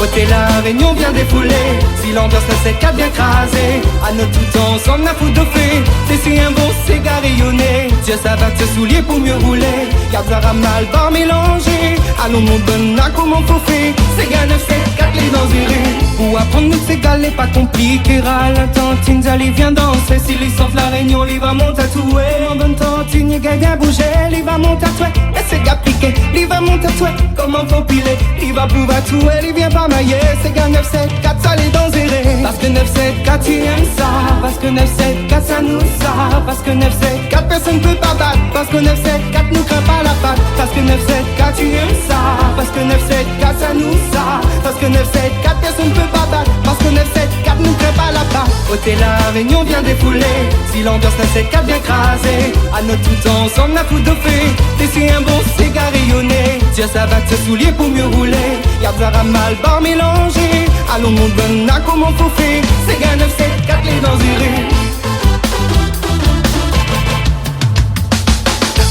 Ôtez la réunion vient défouler. Si l'ambiance ne s'est qu'à bien crasé, à notre tout temps, on a foutu de fait. C'est si un bon cigare rayonné. Dieu ça va te soulier pour mieux rouler. Garde ça mal, bar mélangé. Allons mon bon à comment faut faire. C'est gars 9, 7, 4 les dangereux. Pour apprendre nous c'est galé pas compliqué. La tantine, j'allais viens danser. Si les sortent la réunion, il va monter à tout. Mon bonne tantine, il va bien bouger. Il va monter à tout. Et c'est gars piqué, il va monter à tout. Comment faut piler, il va pouvoir tout. Il vient pas mailler. C'est gars 9, 7, 4, ça les dangereux. Parce que 9, 7, 4, tu aimes ça. Parce que 9, 7, 4, ça nous ça. Parce que 9, 7, 4, personne peut pas battre. Parce que 9, 7, 4, nous craint pas la patte. Parce que 9, 7, 4, tu aimes ça. Parce que 9, 7, 4, ça nous ça. Parce que 9, 7, 4, personne peut pas battre. Parce que 9, 7, 4, nous craint pas la patte. Ôtez la réunion vient défouler. Si l'ambiance ne s'est qu'à bien crasé, à notre tout temps, on a foutu de fait. T'es si un bon cigare rayonné. Dieu ça va te soulier pour mieux rouler. Garde ça mal, bar mélangé. Allons mon bon à comment faut faire. C'est gars 9, 7, 4 les dangereux.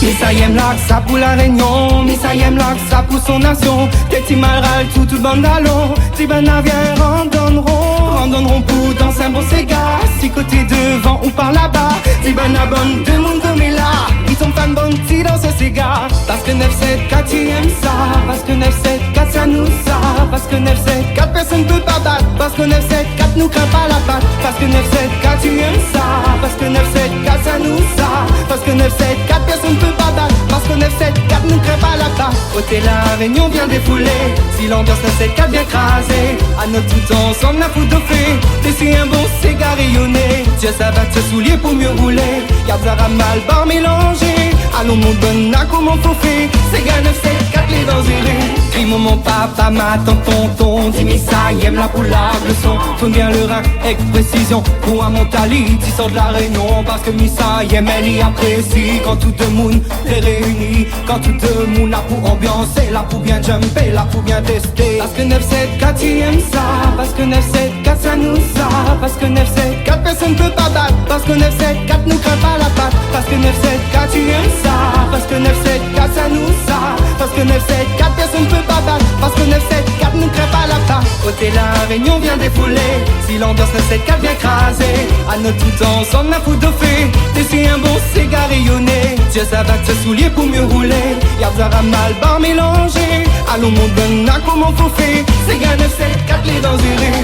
Mais ça y aime là que ça pour la réunion. Mais ça y aime là que ça pour son nation. Des petits malrales tout le bande d'allons. Si ben navires randonneront pour dans un bon cigare. Si côté devant ou par là-bas. Si ben abonne deux monde comme là. Ils sont fan bon si dans ce cigare. Parce que 9, 7, 4 tu aimes ça. Parce que 9, 7, 4 ça nous ça. Parce que 9, 7, 4 personne peut pas battre. Parce que 9, 7, 4 nous craint pas la patte. Parce que 9, 7, 4 tu aimes ça. Parce que 9, 7, 4 ça nous ça. Parce que 9, 7, 4 personne peut pas battre. Parce que 9, 7, 4 nous craint pas la patte. Ôtez la réunion vient défouler. Si l'ambiance ne s'est qu'à bien crasé, à notre tout temps on a foutu de fait. T'es si un bon cigare rayonné. Dieu ça va te soulier pour mieux rouler. Garde ça mal, bar mélangé. Allons mon bon à comment faut faire. C'est gars 9, 7, 4 les dangereux. Crie mon papa, ma tante, tonton. Dis-moi ça, y aime la couleur, le son. Tourne bien le rack avec précision. Pour un mentalité, tu sors de la réunion. Parce que Missa, y aime, elle y apprécie. Quand tout le monde est réuni. Quand tout le monde a pour ambiancer. Là pour bien jumper, là pour bien tester. Parce que 9, 7, 4 tu aimes ça. Parce que 9, 7, 4 ça nous ça. Parce que 9, 7, 4 personne peut pas battre. Parce que 9, 7, 4 nous craint pas la patte. Parce que 9, 7, 4 tu aimes ça. Parce que 9, 7, 4 ça nous ça. Parce que 9, 7, 4 personne peut pas battre. Parce que 9, 7, 4 nous craint pas la patte. Ôtez la réunion vient défouler. Si l'ambiance ne s'est qu'à bien crasé, à notre tout temps on a foutu de fait. T'es si un bon cigare rayonné. Dieu ça va te soulier pour mieux rouler. Garde ça mal, bar mélangé. Allons mon bon à comment faut faire. C'est gars 9, 7, 4 les dangereux.